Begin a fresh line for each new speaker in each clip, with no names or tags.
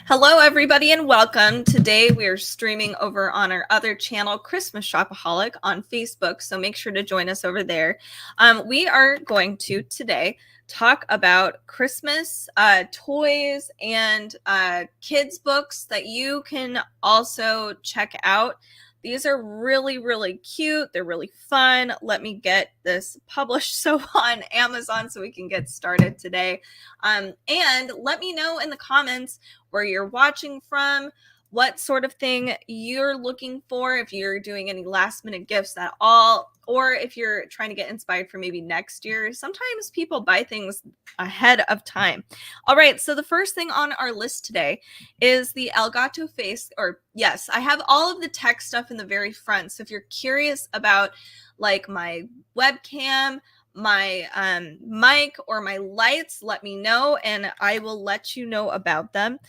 Hello, everybody, and welcome. Today we are streaming over on our other channel, Christmas Shopaholic, on Facebook, so make sure to join us over there. We are going to today talk about Christmas toys and kids books that you can also check out. These are really, really cute. They're really fun. Let me get this published so on Amazon so we can get started today. And let me know in the comments where you're watching from, what sort of thing you're looking for, if you're doing any last minute gifts at all, or if you're trying to get inspired for maybe next year. Sometimes people buy things ahead of time. All right, so the first thing on our list today is the Elgato Face, or yes, I have all of the tech stuff in the very front. So if you're curious about like my webcam, my mic, or my lights, let me know and I will let you know about them.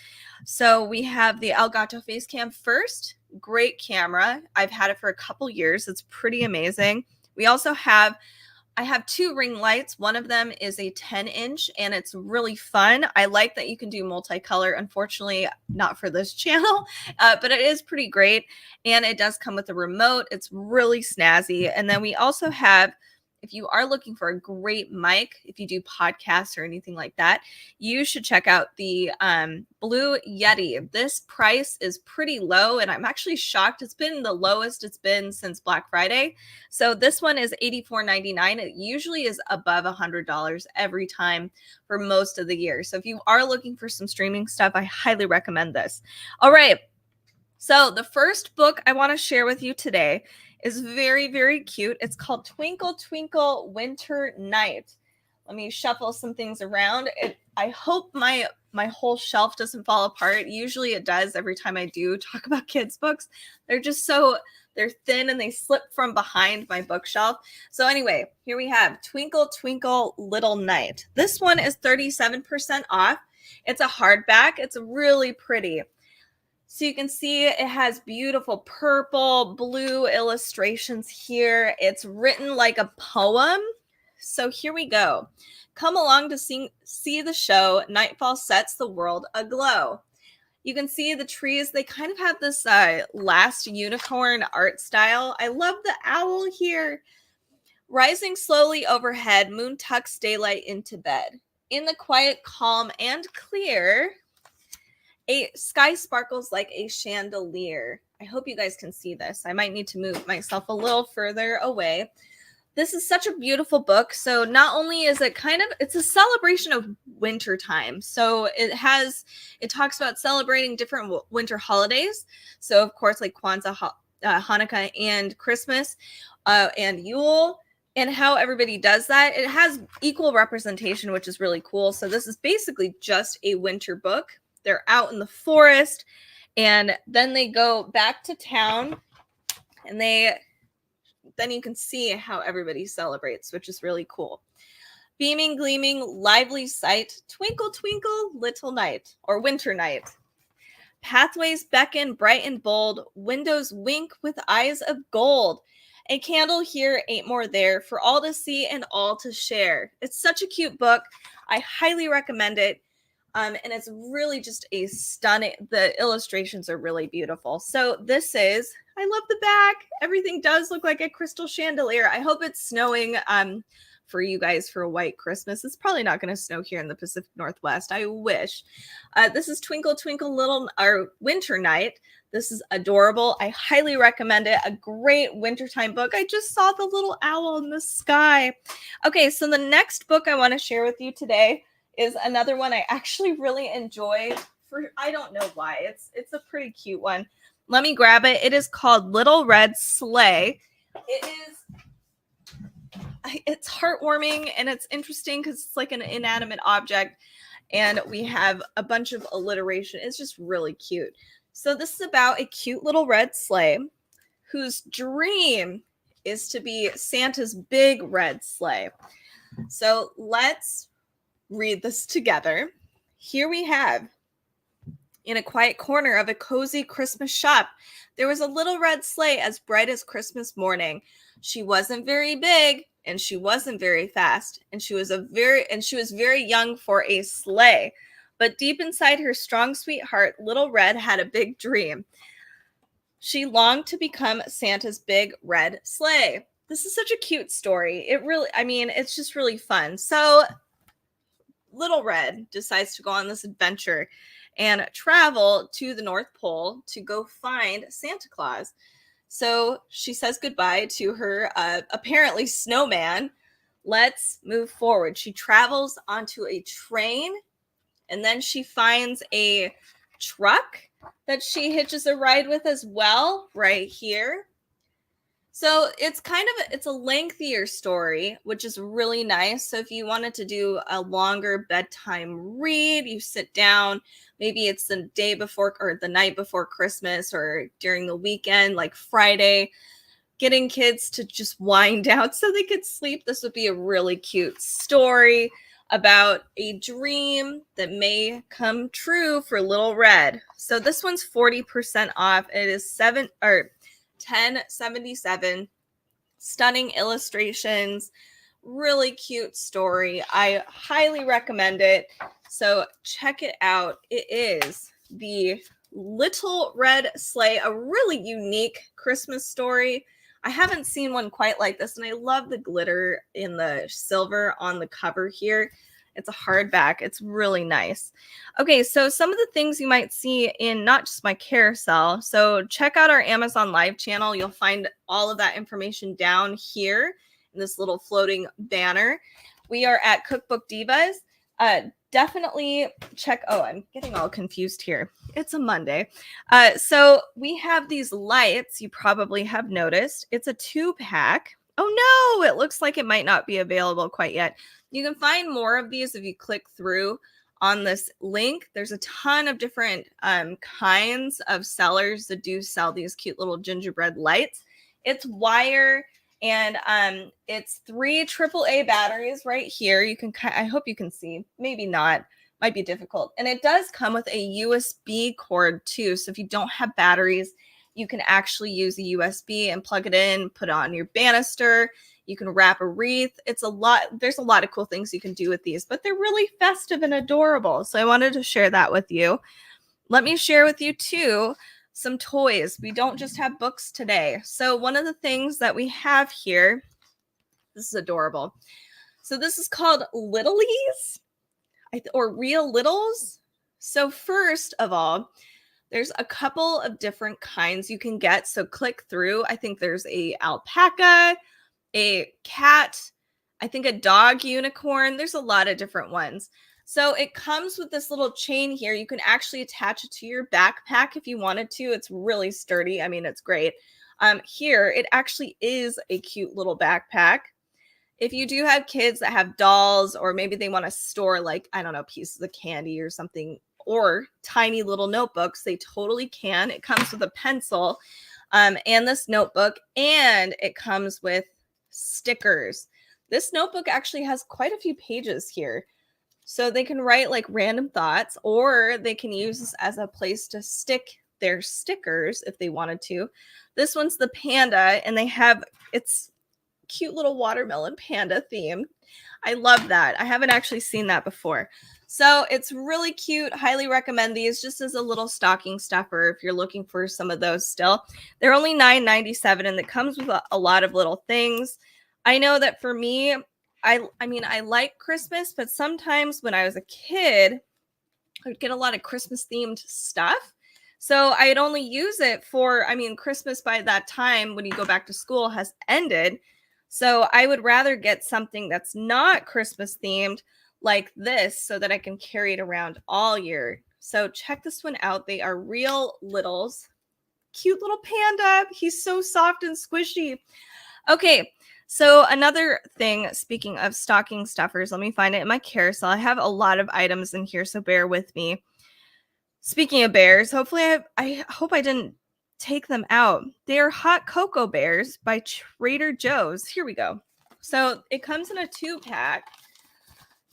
So we have the Elgato Facecam first. Great camera. I've had it for a couple years. It's pretty amazing. We also have I have two ring lights. One of them is a 10-inch and it's really fun. I like that you can do multicolor. Unfortunately, not for this channel, but it is pretty great. And it does come with a remote. It's really snazzy. And then we also have, if you are looking for a great mic, if you do podcasts or anything like that, you should check out the Blue Yeti. This price is pretty low, and I'm actually shocked. It's been the lowest it's been since Black Friday. So this one is $84.99. It usually is above $100 every time for most of the year. So if you are looking for some streaming stuff, I highly recommend this. All right. So the first book I want to share with you today is very, very cute. It's called Twinkle Twinkle Winter Night. Let me shuffle some things around. I hope my whole shelf doesn't fall apart. Usually it does every time I do talk about kids' books. They're thin and they slip from behind my bookshelf. So anyway, here we have Twinkle Twinkle Little Night. This one is 37% off. It's a hardback. It's really pretty. So you can see it has beautiful purple, blue illustrations here. It's written like a poem. So here we go. Come along to see the show. Nightfall sets the world aglow. You can see the trees. They kind of have this last unicorn art style. I love the owl here. Rising slowly overhead, moon tucks daylight into bed. In the quiet, calm, and clear, a sky sparkles like a chandelier. I hope you guys can see this. I might need to move myself a little further away. This is such a beautiful book. So not only is it it's a celebration of winter time. So it talks about celebrating different winter holidays. So of course, like Kwanzaa, Hanukkah, and Christmas, and Yule, and how everybody does that. It has equal representation, which is really cool. So this is basically just a winter book. They're out in the forest, and then they go back to town, and then you can see how everybody celebrates, which is really cool. Beaming, gleaming, lively sight, twinkle, twinkle, little night, or winter night. Pathways beckon bright and bold, windows wink with eyes of gold. A candle here, ain't more there, for all to see and all to share. It's such a cute book. I highly recommend it. And it's really just a stunning, the illustrations are really beautiful. So I love the back. Everything does look like a crystal chandelier. I hope it's snowing for you guys for a white Christmas. It's probably not going to snow here in the Pacific Northwest. I wish. This is Twinkle Twinkle Winter Night. This is adorable. I highly recommend it. A great wintertime book. I just saw the little owl in the sky. Okay, so the next book I want to share with you today is another one I actually really enjoyed. I don't know why. It's a pretty cute one. Let me grab it. It is called Little Red Sleigh. It's heartwarming and it's interesting because it's like an inanimate object, and we have a bunch of alliteration. It's just really cute. So this is about a cute little red sleigh whose dream is to be Santa's big red sleigh. So let's read this together. Here we have, in a quiet corner of a cozy Christmas shop, there was a little red sleigh as bright as Christmas morning. She wasn't very big and she wasn't very fast, and she was very young for a sleigh. But deep inside her strong, sweet heart, Little Red had a big dream. She longed to become Santa's big red sleigh. This is such a cute story. It's just really fun. So Little Red decides to go on this adventure and travel to the North Pole to go find Santa Claus. So she says goodbye to her apparently snowman. Let's move forward. She travels onto a train, and then she finds a truck that she hitches a ride with as well right here. So it's a lengthier story, which is really nice. So if you wanted to do a longer bedtime read, you sit down, maybe it's the day before or the night before Christmas or during the weekend, like Friday, getting kids to just wind down so they could sleep. This would be a really cute story about a dream that may come true for Little Red. So this one's 40% off. It is $10.77. Stunning illustrations, really cute story. I highly recommend it. So check it out. It is the Little Red Sleigh, a really unique Christmas story. I haven't seen one quite like this, and I love the glitter in the silver on the cover here. It's a hardback. It's really nice. Okay, so some of the things you might see in not just my carousel. So check out our Amazon Live channel. You'll find all of that information down here in this little floating banner. We are at Cookbook Divas. Definitely check. Oh, I'm getting all confused here. It's a Monday. So we have these lights. You probably have noticed. It's a 2-pack. Oh no, it looks like it might not be available quite yet. You can find more of these if you click through on this link. There's a ton of different kinds of sellers that do sell these cute little gingerbread lights. It's wire, and it's 3 AAA batteries right here. You can, I hope you can see, maybe not, might be difficult. And it does come with a USB cord too. So if you don't have batteries, you can actually use a USB and plug it in, put it on your banister. You can wrap a wreath. There's a lot of cool things you can do with these, but they're really festive and adorable. So I wanted to share that with you. Let me share with you too some toys. We don't just have books today. So one of the things that we have here, this is adorable. So this is called Littlies or Real Littles. So first of all, there's a couple of different kinds you can get. So click through. I think there's a alpaca, a cat, I think a dog unicorn. There's a lot of different ones. So it comes with this little chain here. You can actually attach it to your backpack if you wanted to. It's really sturdy. I mean, it's great. Here, it actually is a cute little backpack. If you do have kids that have dolls, or maybe they want to store, like, I don't know, pieces of candy or something, or tiny little notebooks, they totally can. It comes with a pencil and this notebook, and it comes with stickers. This notebook actually has quite a few pages here. So they can write like random thoughts, or they can use this as a place to stick their stickers if they wanted to. This one's the panda, and it's cute little watermelon panda theme. I love that. I haven't actually seen that before. So it's really cute. Highly recommend these just as a little stocking stuffer if you're looking for some of those still. They're only $9.97, and it comes with a lot of little things. I know that for me, I like Christmas, but sometimes when I was a kid, I would get a lot of Christmas themed stuff. So I'd only use it for, Christmas by that time when you go back to school has ended. So I would rather get something that's not Christmas themed like this so that I can carry it around all year. So check this one out. They are Real Littles. Cute little panda. He's so soft and squishy. Okay, so another thing, speaking of stocking stuffers, let me find it in my carousel. I have a lot of items in here, so bear with me. Speaking of bears, hopefully I hope I didn't take them out. They are Hot Cocoa Bears by Trader Joe's. Here we go. So it comes in a 2-pack,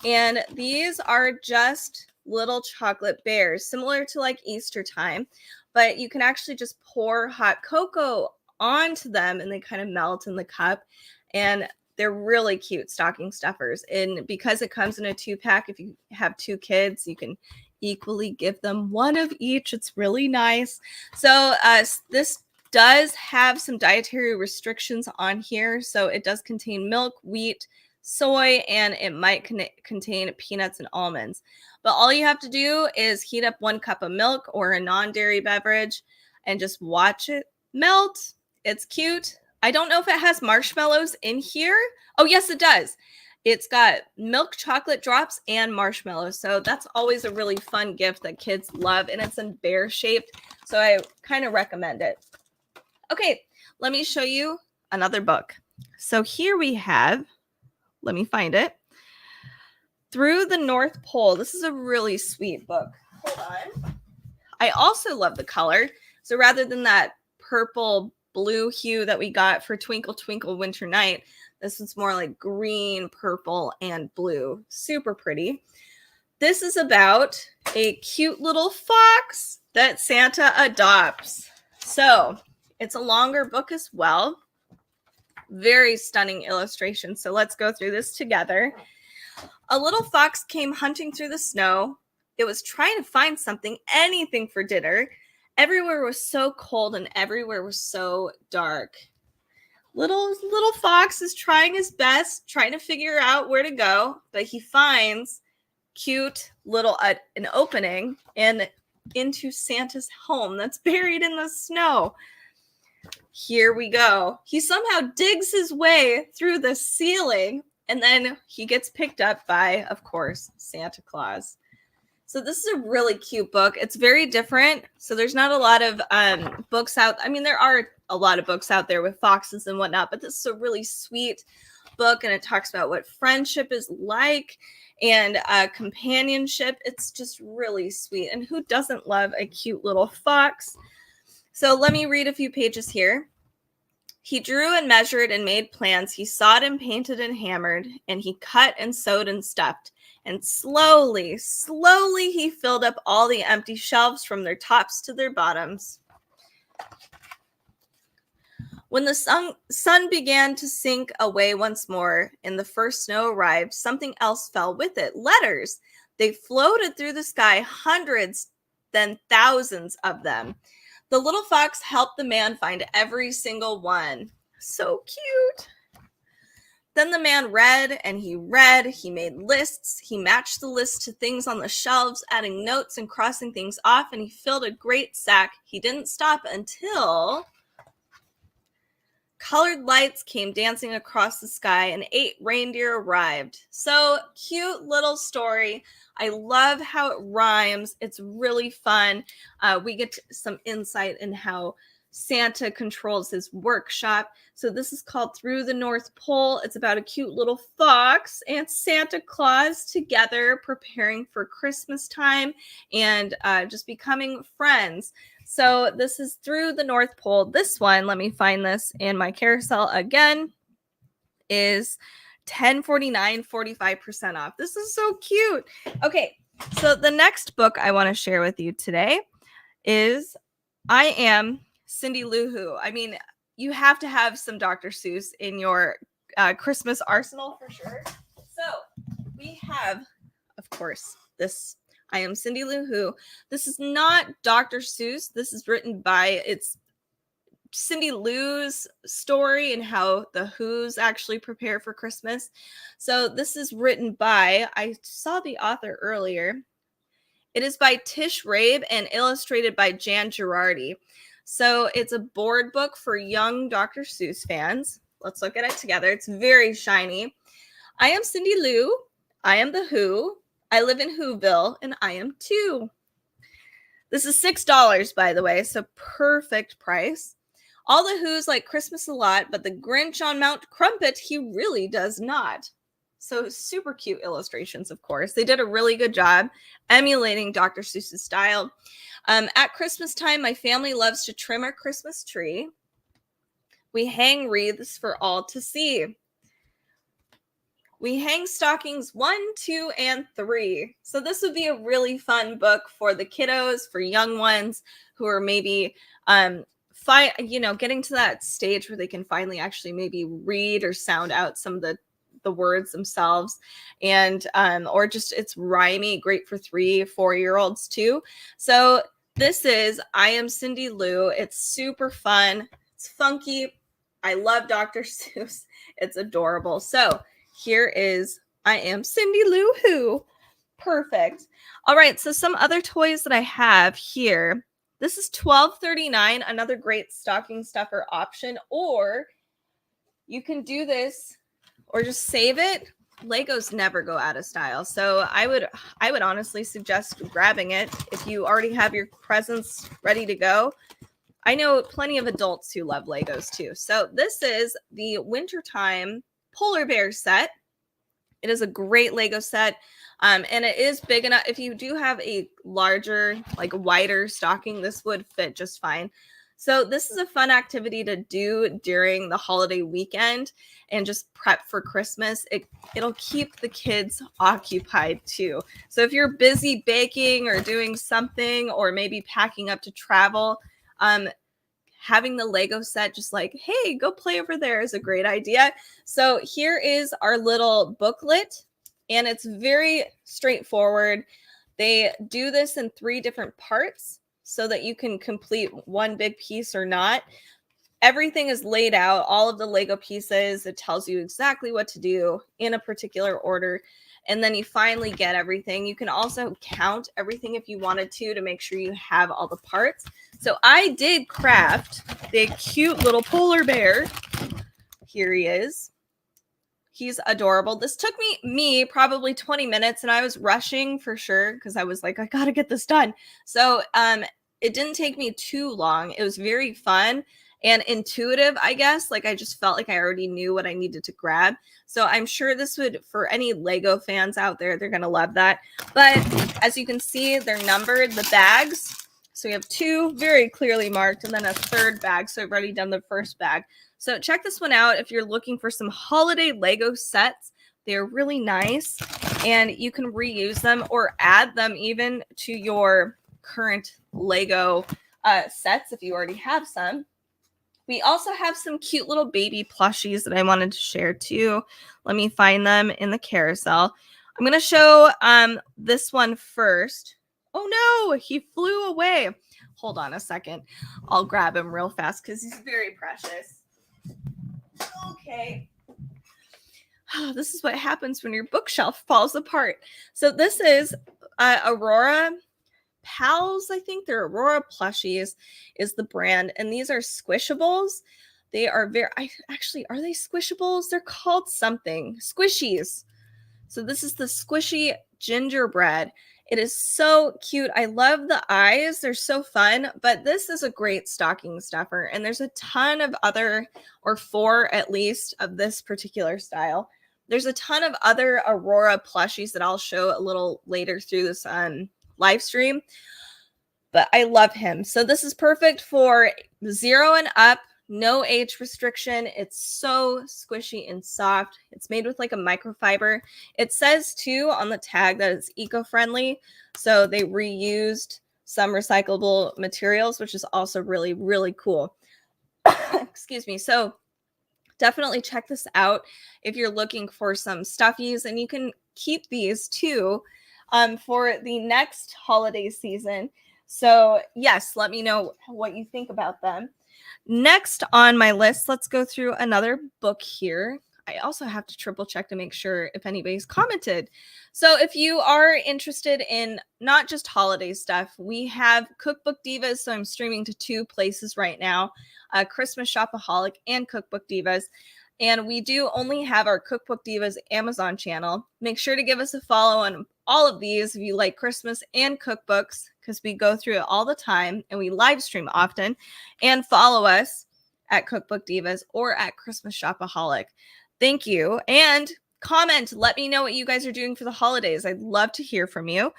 and these are just little chocolate bears, similar to like Easter time, but you can actually just pour hot cocoa onto them and they kind of melt in the cup, and they're really cute stocking stuffers. And because it comes in a 2-pack, if you have 2 kids, you can equally give them one of each. It's really nice. So this does have some dietary restrictions on here. So it does contain milk, wheat, soy, and it might contain peanuts and almonds. But all you have to do is heat up 1 cup of milk or a non-dairy beverage and just watch it melt. It's cute. I don't know if it has marshmallows in here. Oh, yes, it does. It's got milk chocolate drops and marshmallows. So that's always a really fun gift that kids love. And it's in bear shaped. So I kind of recommend it. Okay, let me show you another book. So here we have, let me find it, Through the North Pole. This is a really sweet book. Hold on. I also love the color. So rather than that purple blue hue that we got for Twinkle Twinkle Winter Night, this is more like green, purple, and blue. Super pretty. This is about a cute little fox that Santa adopts. So it's a longer book as well. Very stunning illustration. So let's go through this together. A little fox came hunting through the snow. It was trying to find something, anything for dinner. Everywhere was so cold and everywhere was so dark. Little fox is trying his best, trying to figure out where to go, but he finds cute little an opening and into Santa's home that's buried in the snow. Here we go. He somehow digs his way through the ceiling, and then he gets picked up by, of course, Santa Claus. So this is a really cute book. It's very different. So there's not a lot of books out. I mean, there are a lot of books out there with foxes and whatnot, but this is a really sweet book, and it talks about what friendship is like and companionship. It's just really sweet. And who doesn't love a cute little fox? So let me read a few pages here. He drew and measured and made plans. He sawed and painted and hammered, and he cut and sewed and stuffed. And slowly he filled up all the empty shelves from their tops to their bottoms. When the sun began to sink away once more and the first snow arrived, something else fell with it. Letters. They floated through the sky, hundreds, then thousands of them. The little fox helped the man find every single one. So cute. Then the man read and he read. He made lists. He matched the lists to things on the shelves, adding notes and crossing things off, and he filled a great sack. He didn't stop until colored lights came dancing across the sky and 8 reindeer arrived. So cute little story. I love how it rhymes. It's really fun. We get some insight in how Santa controls his workshop. So this is called Through the North Pole. It's about a cute little fox and Santa Claus together preparing for Christmas time and just becoming friends. So this is Through the North Pole. This one, let me find this in my carousel again, is $10.49, 45% off. This is so cute. Okay, so the next book I want to share with you today is I Am Cindy Lou Who. I mean, you have to have some Dr. Seuss in your Christmas arsenal for sure. So we have, of course, this I Am Cindy Lou Who. This is not Dr. Seuss. This is written by, it's Cindy Lou's story and how the Who's actually prepare for Christmas. So this is written by, I saw the author earlier. It is by Tish Rabe and illustrated by Jan Girardi. So it's a board book for young Dr. Seuss fans. Let's look at it together. It's very shiny. I am Cindy Lou. I am the Who. I live in Whoville, and I am too. This is $6, by the way, so perfect price. All the Who's like Christmas a lot, but the Grinch on Mount Crumpet, he really does not. So super cute illustrations, of course. They did a really good job emulating Dr. Seuss's style. At Christmas time, my family loves to trim our Christmas tree. We hang wreaths for all to see. We hang stockings 1, 2, and 3. So this would be a really fun book for the kiddos, for young ones who are maybe getting to that stage where they can finally actually maybe read or sound out some of the the words themselves, and or just it's rhymey, great for 3-4-year-olds too. So this is I Am Cindy Lou. It's super fun. It's funky. I love Dr. Seuss. It's adorable. So here is I Am Cindy Lou Who. Perfect. All right, so some other toys that I have here. This is $12.39, another great stocking stuffer option, or you can do this or just save it. Legos never go out of style. So I would honestly suggest grabbing it if you already have your presents ready to go. I know plenty of adults who love Legos too. So this is the wintertime polar bear set. It is a great Lego set. And it is big enough. If you do have a larger, like wider stocking, this would fit just fine. So this is a fun activity to do during the holiday weekend and just prep for Christmas. It'll keep the kids occupied too. So if you're busy baking or doing something, or maybe packing up to travel, having the Lego set just like, hey, go play over there is a great idea. So here is our little booklet, and it's very straightforward. They do this in 3 different parts so that you can complete one big piece or not. Everything is laid out, all of the Lego pieces. It tells you exactly what to do in a particular order. And then you finally get everything. You can also count everything if you wanted to make sure you have all the parts. So I did craft the cute little polar bear. Here he is. He's adorable. This took me probably 20 minutes, and I was rushing for sure because I was like, I gotta get this done. So it didn't take me too long. It was very fun and intuitive, I guess. Like I just felt like I already knew what I needed to grab. So I'm sure this would, for any Lego fans out there, they're going to love that. But as you can see, they're numbered, the bags. So we have 2 very clearly marked and then a 3rd bag. So I've already done the first bag. So check this one out if you're looking for some holiday Lego sets. They're really nice and you can reuse them or add them even to your current Lego sets if you already have some. We also have some cute little baby plushies that I wanted to share too. Let me find them in the carousel. I'm going to show this one first. Oh no, he flew away. Hold on a second. I'll grab him real fast because he's very precious. Okay. This is what happens when your bookshelf falls apart. So this is Aurora Pals, I think they're Aurora plushies is the brand, and these are squishables. They are are they squishables? They're called something. Squishies. So this is the squishy gingerbread. It is so cute. I love the eyes. They're so fun, but this is a great stocking stuffer, and there's a ton of other, or 4 at least, of this particular style. There's a ton of other Aurora plushies that I'll show a little later through this live stream, but I love him. So this is perfect for 0 and up, no age restriction. It's so squishy and soft. It's made with like a microfiber. It says too on the tag that it's eco-friendly, so they reused some recyclable materials, which is also really, really cool. Excuse me. So definitely check this out if you're looking for some stuffies, and you can keep these too for the next holiday season. So yes, let me know what you think about them. Next on my list, let's go through another book here. I also have to triple check to make sure if anybody's commented. So if you are interested in not just holiday stuff, we have Cookbook Divas. So I'm streaming to 2 places right now, Christmas Shopaholic and Cookbook Divas. And we do only have our Cookbook Divas Amazon channel. Make sure to give us a follow on all of these if you like Christmas and cookbooks, because we go through it all the time and we live stream often. And follow us at Cookbook Divas or at Christmas Shopaholic. Thank you. And comment. Let me know what you guys are doing for the holidays. I'd love to hear from you.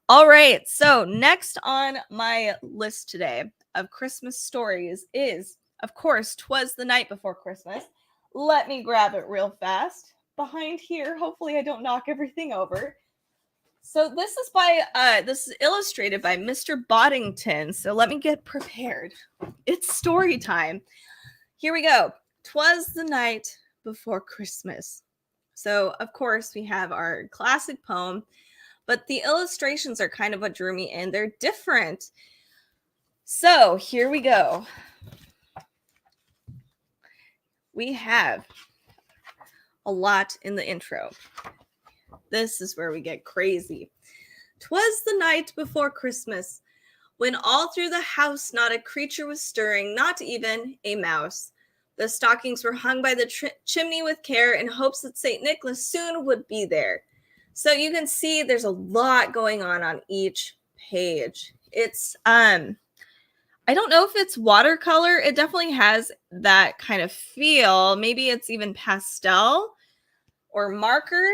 All right. So next on my list today of Christmas stories is, of course, 'Twas the Night Before Christmas. Let me grab it real fast behind here. Hopefully I don't knock everything over. So this is illustrated by Mr. Boddington. So let me get prepared. It's story time. Here we go. 'Twas the night before Christmas. So, of course, we have our classic poem, but the illustrations are kind of what drew me in. They're different. So, here we go. We have a lot in the intro. This is where we get crazy. 'Twas the night before Christmas, when all through the house not a creature was stirring, not even a mouse. The stockings were hung by the chimney with care in hopes that St. Nicholas soon would be there. So you can see there's a lot going on each page. It's I don't know if it's watercolor. It definitely has that kind of feel. Maybe it's even pastel or marker,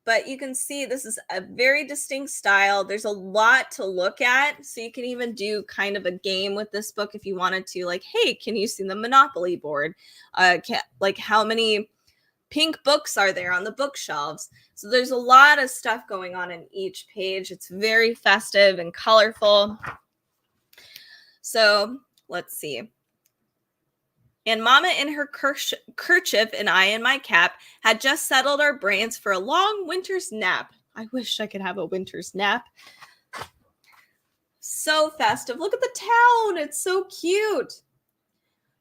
but you can see this is a very distinct style. There's a lot to look at. So you can even do kind of a game with this book if you wanted to, like, hey, can you see the Monopoly board? Like how many pink books are there on the bookshelves? So there's a lot of stuff going on in each page. It's very festive and colorful. So let's see. And Mama in her kerchief and I in my cap had just settled our brains for a long winter's nap. I wish I could have a winter's nap. So festive. Look at the town. It's so cute.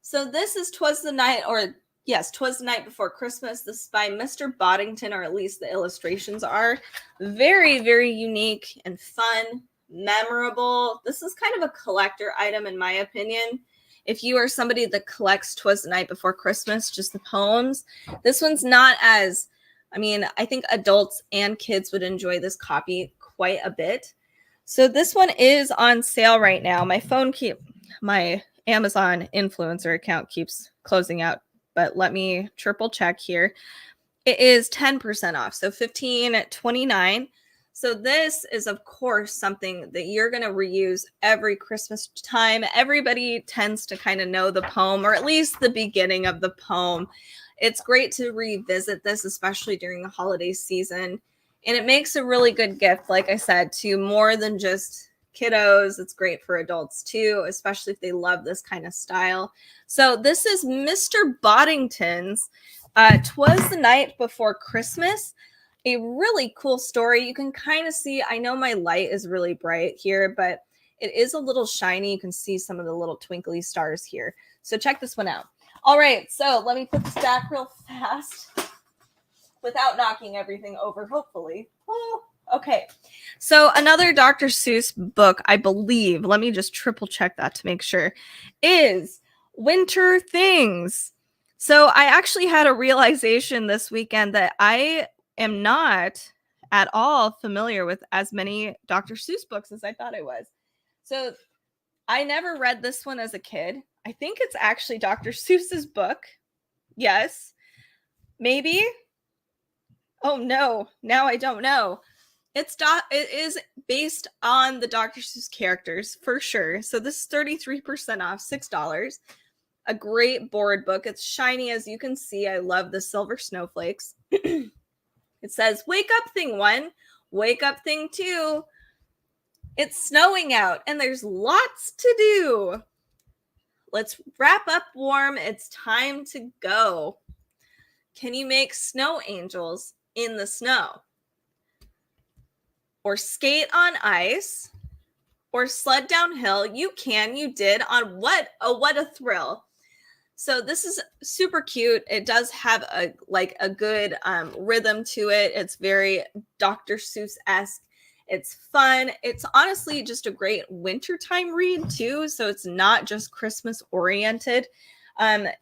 So this is 'Twas the Night, or yes, 'Twas the Night Before Christmas. This is by Mr. Boddington, or at least the illustrations are. Very, very unique and fun, memorable. This is kind of a collector item in my opinion. If you are somebody that collects 'Twas the Night Before Christmas, just the poems, this one's not as, I think adults and kids would enjoy this copy quite a bit. So this one is on sale right now. My Amazon influencer account keeps closing out, but let me triple check here. It is 10% off, so $15.29. So this is, of course, something that you're going to reuse every Christmas time. Everybody tends to kind of know the poem, or at least the beginning of the poem. It's great to revisit this, especially during the holiday season. And it makes a really good gift, like I said, to more than just kiddos. It's great for adults too, especially if they love this kind of style. So this is Mr. Boddington's 'Twas the Night Before Christmas. A really cool story. You can kind of see, I know my light is really bright here, but it is a little shiny. You can see some of the little twinkly stars here. So check this one out. All right, so let me put this back real fast without knocking everything over, hopefully. Oh, okay. So another Dr. Seuss book, I believe, let me just triple check that to make sure, is Winter Things. So I actually had a realization this weekend that I am not at all familiar with as many Dr. Seuss books as I thought I was. So I never read this one as a kid. I think it's actually Dr. Seuss's book. Yes. Maybe. Oh no, now I don't know. It is based on the Dr. Seuss characters for sure. So this is 33% off, $6. A great board book. It's shiny, as you can see. I love the silver snowflakes. It says, wake up thing 1, wake up thing 2. It's snowing out and there's lots to do. Let's wrap up warm. It's time to go. Can you make snow angels in the snow? Or skate on ice? Or sled downhill? You did on what a thrill. So this is super cute. It does have a good rhythm to it. It's very Dr. Seuss-esque. It's fun. It's honestly just a great wintertime read too. So it's not just Christmas oriented.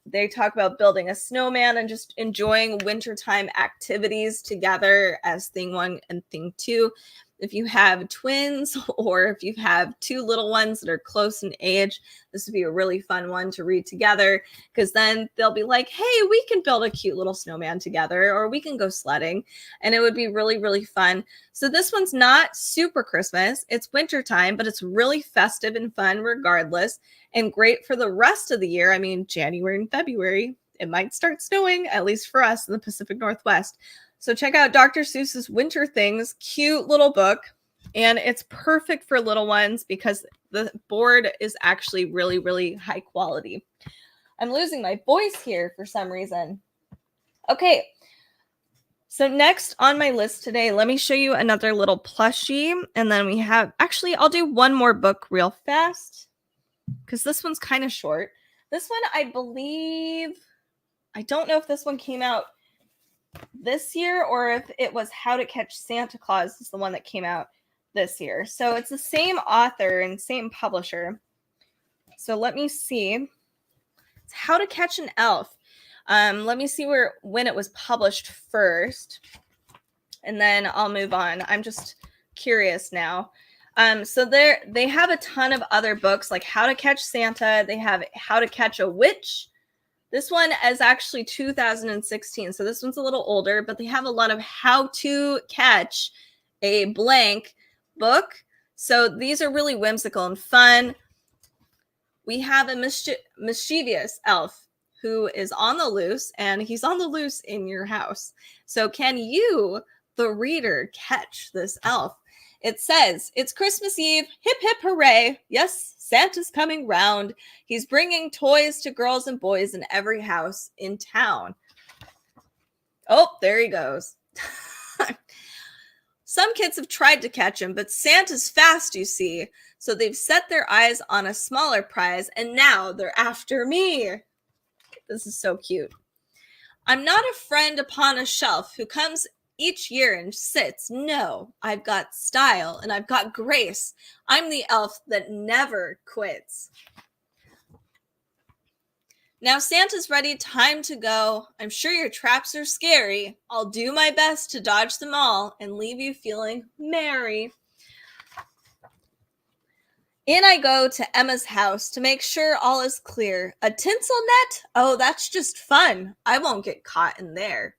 They talk about building a snowman and just enjoying wintertime activities together as thing 1 and thing 2. If you have twins or if you have 2 little ones that are close in age, this would be a really fun one to read together, because then they'll be like, hey, we can build a cute little snowman together, or we can go sledding, and it would be really, really fun. So this one's not super Christmas. It's wintertime, but it's really festive and fun regardless, and great for the rest of the year. January and February, it might start snowing, at least for us in the Pacific Northwest. So check out Dr. Seuss's Winter Things, cute little book, and it's perfect for little ones because the board is actually really, really high quality. I'm losing my voice here for some reason. Okay, So next on my list today, let me show you another little plushie. And then we have, actually, I'll do one more book real fast because this one's kind of short. This one, I believe, I don't know if this one came out this year or if it was How to Catch Santa Claus is the one that came out this year. So it's the same author and same publisher. So let me see. It's How to Catch an Elf. Let me see when it was published first, and then I'll move on. I'm just curious now. So they have a ton of other books like How to Catch Santa. They have How to Catch a Witch. This one is actually 2016, so this one's a little older, but they have a lot of how to catch a blank book. So these are really whimsical and fun. We have a mischievous elf who is on the loose, and he's on the loose in your house. So can you, the reader, catch this elf? It says, it's Christmas Eve, hip hip hooray. Yes, Santa's coming round. He's bringing toys to girls and boys in every house in town. Oh, there he goes. Some kids have tried to catch him, but Santa's fast, you see. So they've set their eyes on a smaller prize, and now they're after me. This is so cute. I'm not a friend upon a shelf who comes each year and sits. No, I've got style and I've got grace. I'm the elf that never quits. Now Santa's ready, time to go. I'm sure your traps are scary. I'll do my best to dodge them all and leave you feeling merry. In I go to Emma's house to make sure all is clear. A tinsel net? Oh, that's just fun. I won't get caught in there.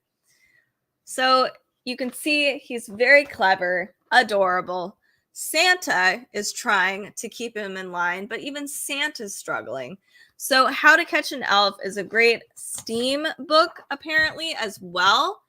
So you can see he's very clever, adorable. Santa is trying to keep him in line, but even Santa's struggling. So How to Catch an Elf is a great STEAM book, apparently, as well.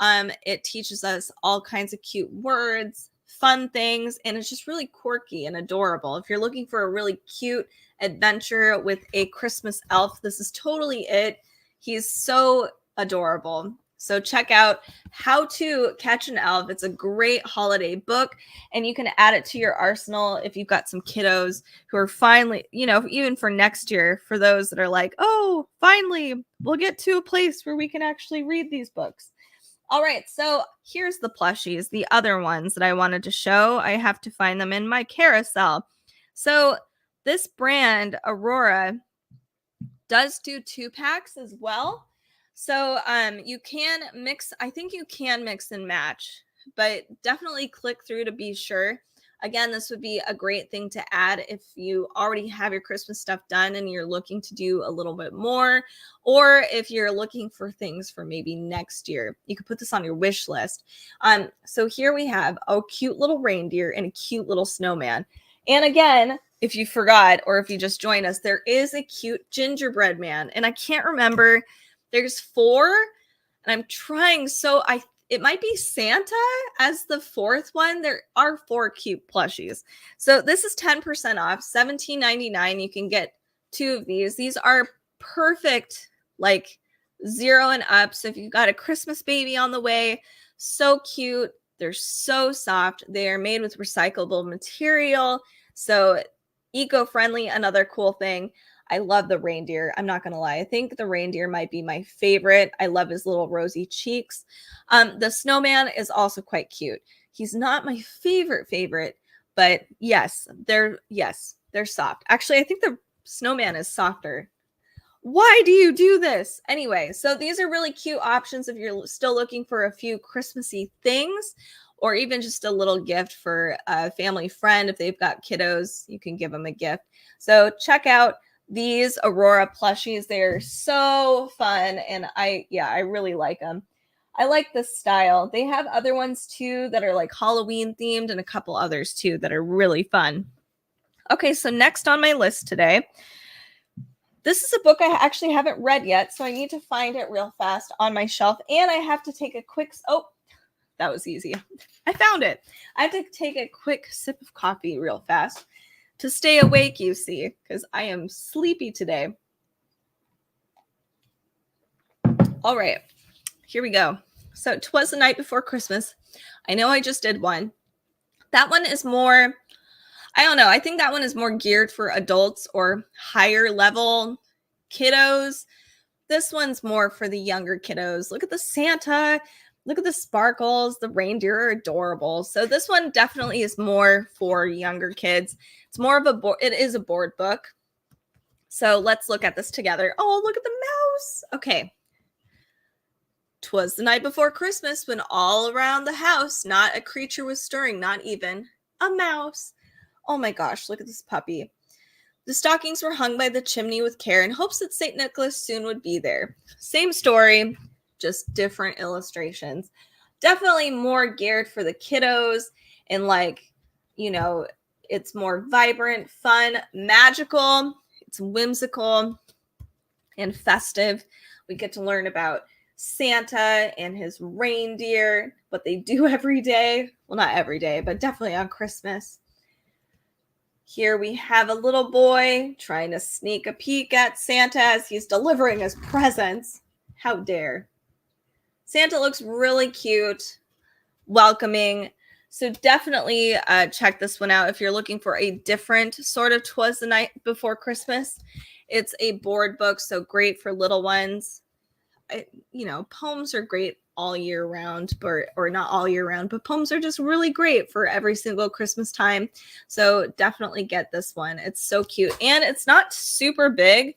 It teaches us all kinds of cute words, fun things, and it's just really quirky and adorable. If you're looking for a really cute adventure with a Christmas elf, this is totally it. He's so adorable. So check out How to Catch an Elf. It's a great holiday book, and you can add it to your arsenal if you've got some kiddos who are finally, even for next year, for those that are like, oh, finally, we'll get to a place where we can actually read these books. All right, so here's the plushies, the other ones that I wanted to show. I have to find them in my carousel. So this brand, Aurora, does do 2-packs as well. So you can mix, I think you can mix and match, but definitely click through to be sure. Again, this would be a great thing to add if you already have your Christmas stuff done and you're looking to do a little bit more, or if you're looking for things for maybe next year. You could put this on your wish list. So here we have a cute little reindeer and a cute little snowman. And again, if you forgot or if you just joined us, there is a cute gingerbread man. And I can't remember, there's 4, and I'm trying, it might be Santa as the 4th one. There are 4 cute plushies. So this is 10% off, $17.99. You can get 2 of these. These are perfect, like 0 and up. So if you've got a Christmas baby on the way, so cute. They're so soft. They are made with recyclable material. So eco-friendly, another cool thing. I love the reindeer. I'm not going to lie. I think the reindeer might be my favorite. I love his little rosy cheeks. The snowman is also quite cute. He's not my favorite, but yes, they're soft. Actually, I think the snowman is softer. Why do you do this? Anyway, so these are really cute options if you're still looking for a few Christmassy things, or even just a little gift for a family friend. If they've got kiddos, you can give them a gift. So check out these Aurora plushies. They're so fun, and I really like them. I like this style. They have other ones too that are like Halloween themed, and a couple others too that are really fun. Okay, so next on my list today, this is a book I actually haven't read yet, so I need to find it real fast on my shelf, and I have to take a quick, that was easy. I found it. I have to take a quick sip of coffee real fast to stay awake, you see, because I am sleepy today. All right, here we go. So 'Twas the Night Before Christmas. I know I just did one. That one is more, I don't know, I think that one is more geared for adults or higher level kiddos. This one's more for the younger kiddos. Look at the Santa. Look at the sparkles. The reindeer are adorable. So this one definitely is more for younger kids. It's more of it is a board book. So let's look at this together. Oh, look at the mouse. Okay. 'Twas the night before Christmas when all around the house not a creature was stirring, not even a mouse. Oh my gosh, look at this puppy. The stockings were hung by the chimney with care in hopes that St. Nicholas soon would be there. Same story, just different illustrations. Definitely more geared for the kiddos and it's more vibrant, fun, magical. It's whimsical and festive. We get to learn about Santa and his reindeer, what they do every day. Well, not every day, but definitely on Christmas. Here we have a little boy trying to sneak a peek at Santa as he's delivering his presents. How dare. Santa looks really cute, welcoming. So definitely check this one out if you're looking for a different sort of 'Twas the Night Before Christmas. It's a board book, so great for little ones. Poems are great all year round, or not all year round, but poems are just really great for every single Christmas time. So definitely get this one. It's so cute. And it's not super big.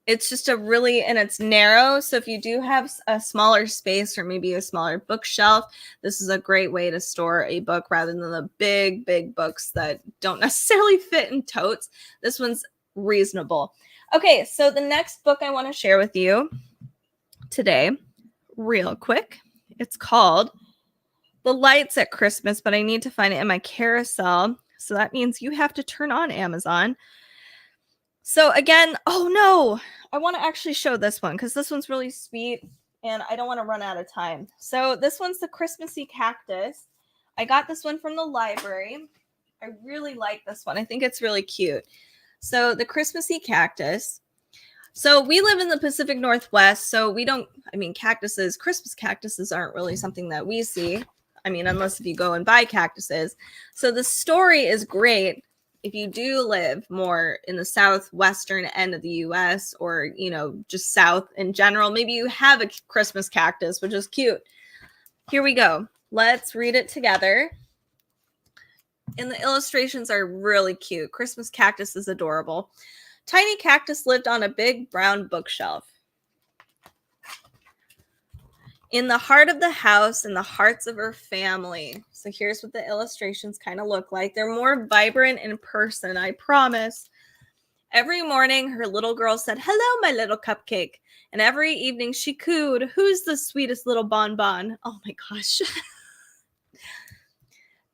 It's just and it's narrow. So if you do have a smaller space or maybe a smaller bookshelf, this is a great way to store a book rather than the big, big books that don't necessarily fit in totes. This one's reasonable. Okay, so the next book I want to share with you today, real quick, it's called The Lights at Christmas, but I need to find it in my carousel. So that means you have to turn on Amazon. So again, oh no, I want to actually show this one because this one's really sweet and I don't want to run out of time. So this one's the Christmassy Cactus. I got this one from the library. I really like this one. I think it's really cute. So the Christmassy Cactus. So we live in the Pacific Northwest, so Christmas cactuses aren't really something that we see. Unless if you go and buy cactuses. So the story is great if you do live more in the southwestern end of the U.S. or, just south in general. Maybe you have a Christmas cactus, which is cute. Here we go. Let's read it together. And the illustrations are really cute. Christmas cactus is adorable. Tiny Cactus lived on a big brown bookshelf. In the heart of the house, in the hearts of her family. So here's what the illustrations kind of look like. They're more vibrant in person, I promise. Every morning, her little girl said, "Hello, my little cupcake." And every evening she cooed, "Who's the sweetest little bonbon?" Oh my gosh.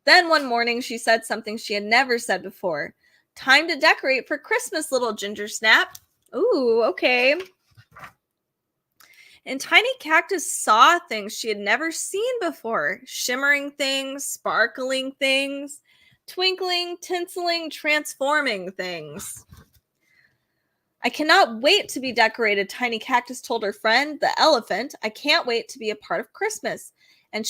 Then one morning she said something she had never said before. "Time to decorate for Christmas, little ginger snap." Ooh, okay. And Tiny Cactus saw things she had never seen before. Shimmering things, sparkling things, twinkling, tinseling, transforming things. "I cannot wait to be decorated," Tiny Cactus told her friend, the elephant. "I can't wait to be a part of Christmas." And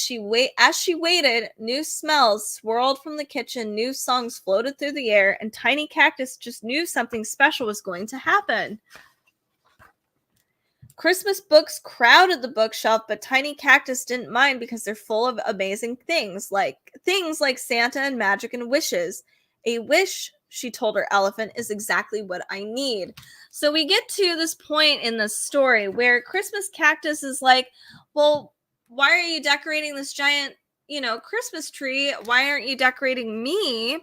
as she waited, new smells swirled from the kitchen, new songs floated through the air, and Tiny Cactus just knew something special was going to happen. Christmas books crowded the bookshelf, but Tiny Cactus didn't mind because they're full of amazing things like Santa and magic and wishes. "A wish," she told her elephant, "is exactly what I need." So we get to this point in the story where Christmas Cactus is like, "Well, why are you decorating this giant, Christmas tree? Why aren't you decorating me?"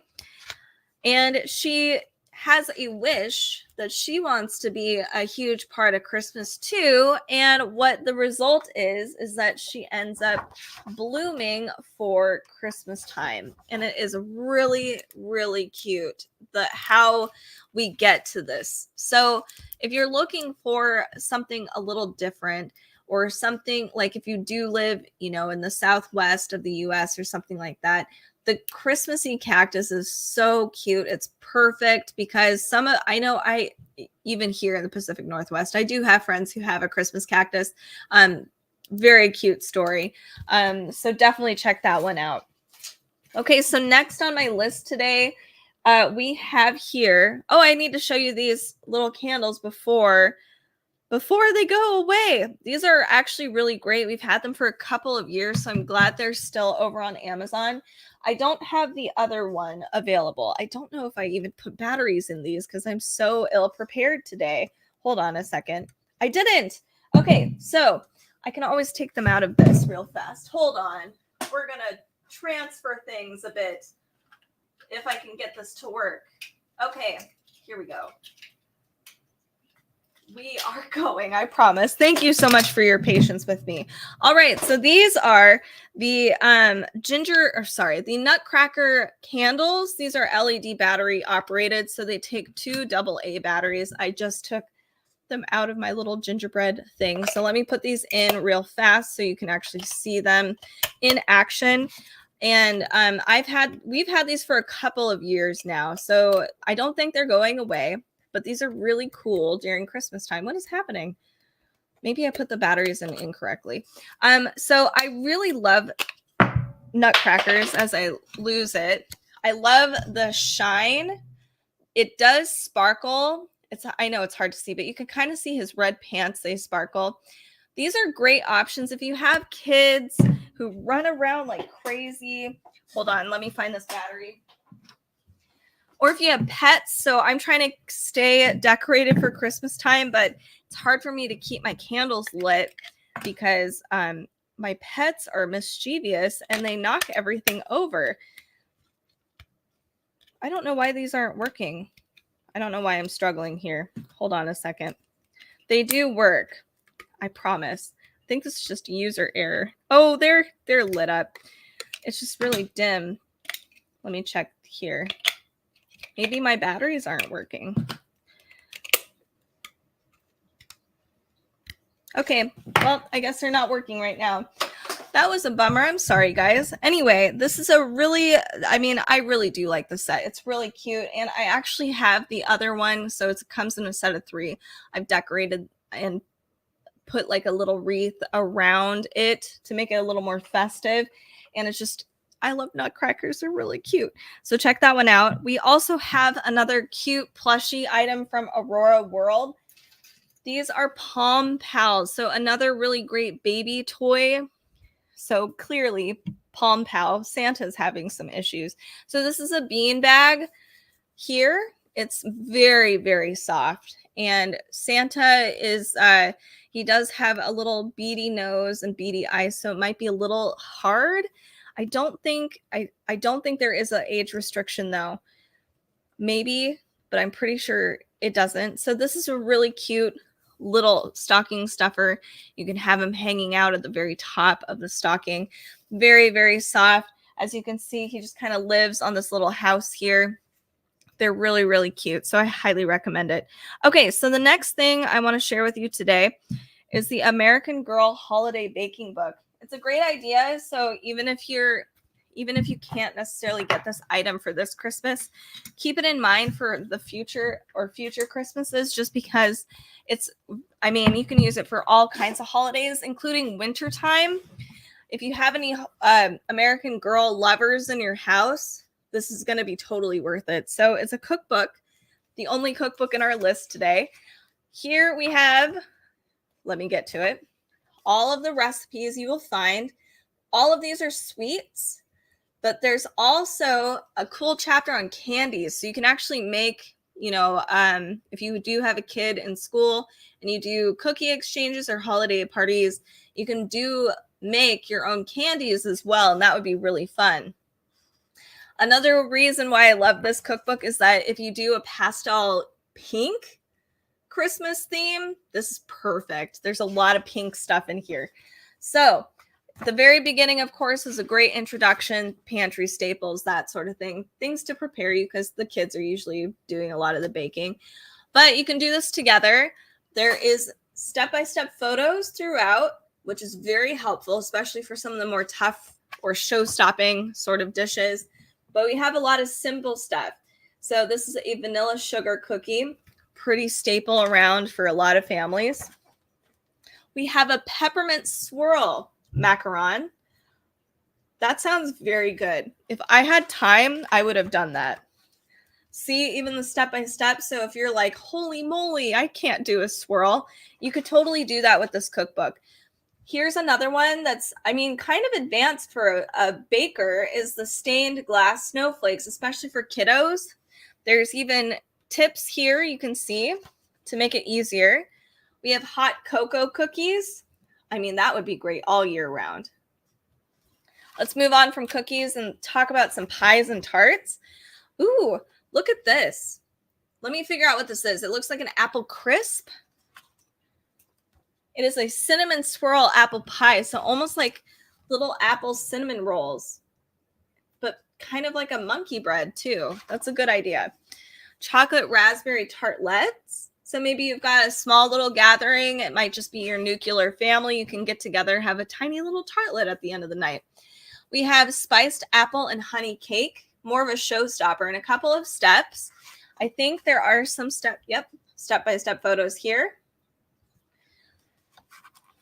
And she has a wish that she wants to be a huge part of Christmas too. And what the result is that she ends up blooming for Christmas time. And it is really, really cute how we get to this. So if you're looking for something a little different, or something like if you do live, in the southwest of the US or something like that, the Christmassy Cactus is so cute. It's perfect because even here in the Pacific Northwest, I do have friends who have a Christmas cactus. Very cute story. So definitely check that one out. Okay, so next on my list today, we have here. Oh, I need to show you these little candles before they go away. These are actually really great. We've had them for a couple of years, so I'm glad they're still over on Amazon. I don't have the other one available. I don't know if I even put batteries in these because I'm so ill prepared today. Hold on a second. I didn't. Okay, so I can always take them out of this real fast. Hold on. We're going to transfer things a bit if I can get this to work. Okay, here we go. We are going, I promise. Thank you so much for your patience with me. All right, so these are the the Nutcracker candles. These are LED battery operated, so they take 2 AA batteries. I just took them out of my little gingerbread thing. So let me put these in real fast so you can actually see them in action. And we've had these for a couple of years now, so I don't think they're going away. But these are really cool during Christmas time. What is happening? Maybe I put the batteries in incorrectly. So I really love Nutcrackers as I lose it. I love the shine. It does sparkle. I know it's hard to see, but you can kind of see his red pants. They sparkle. These are great options if you have kids who run around like crazy. Hold on, let me find this battery. Or if you have pets. So I'm trying to stay decorated for Christmas time, but it's hard for me to keep my candles lit because my pets are mischievous and they knock everything over. I don't know why these aren't working. I don't know why I'm struggling here. Hold on a second. They do work. I promise. I think this is just user error. Oh, they're lit up. It's just really dim. Let me check here. Maybe my batteries aren't working. Okay, well, I guess they're not working right now. That was a bummer. I'm sorry, guys. Anyway, this is I really do like the set. It's really cute. And I actually have the other one. So it comes in a set of 3. I've decorated and put like a little wreath around it to make it a little more festive. And it's just, I love Nutcrackers. They're really cute. So check that one out. We also have another cute plushie item from Aurora World. These are Palm Pals. So another really great baby toy. So clearly Palm Pal, Santa's having some issues. So this is a bean bag here. It's very, very soft. And Santa is, he does have a little beady nose and beady eyes. So it might be a little hard. I don't think there is an age restriction though. Maybe, but I'm pretty sure it doesn't. So this is a really cute little stocking stuffer. You can have him hanging out at the very top of the stocking. Very, very soft. As you can see, he just kind of lives on this little house here. They're really, really cute. So I highly recommend it. Okay, so the next thing I want to share with you today is the American Girl Holiday Baking Book. It's a great idea. So even if you can't necessarily get this item for this Christmas, keep it in mind for the future Christmases, just because you can use it for all kinds of holidays, including wintertime. If you have any American Girl lovers in your house, this is going to be totally worth it. So it's a cookbook, the only cookbook in our list today. Here we have, let me get to it, all of the recipes you will find. All of these are sweets, but there's also a cool chapter on candies. So you can actually make, if you do have a kid in school and you do cookie exchanges or holiday parties, you can make your own candies as well. And that would be really fun. Another reason why I love this cookbook is that if you do a pastel pink Christmas theme, this is perfect. There's a lot of pink stuff in here. So the very beginning, of course, is a great introduction, pantry staples, that sort of thing. Things to prepare you because the kids are usually doing a lot of the baking. But you can do this together. There is step-by-step photos throughout, which is very helpful, especially for some of the more tough or show-stopping sort of dishes. But we have a lot of simple stuff. So this is a vanilla sugar cookie, pretty staple around for a lot of families. We have a peppermint swirl macaron. That sounds very good. If I had time, I would have done that. See, even the step-by-step. So if you're like, holy moly, I can't do a swirl, you could totally do that with this cookbook. Here's another one that's, I mean, kind of advanced for a baker, is the stained glass snowflakes, especially for kiddos. There's even tips here you can see to make it easier. We have hot cocoa cookies. I mean, that would be great all year round. Let's move on from cookies and talk about some pies and tarts. Ooh, look at this. Let me figure out what this is. It looks like an apple crisp. It is a cinnamon swirl apple pie. So almost like little apple cinnamon rolls, but kind of like a monkey bread too. That's a good idea. Chocolate raspberry tartlettes. So maybe you've got a small little gathering. It might just be your nuclear family. You can get together, have a tiny little tartlet at the end of the night. We have spiced apple and honey cake, more of a showstopper, and a couple of steps. I think there are some step-by-step photos here.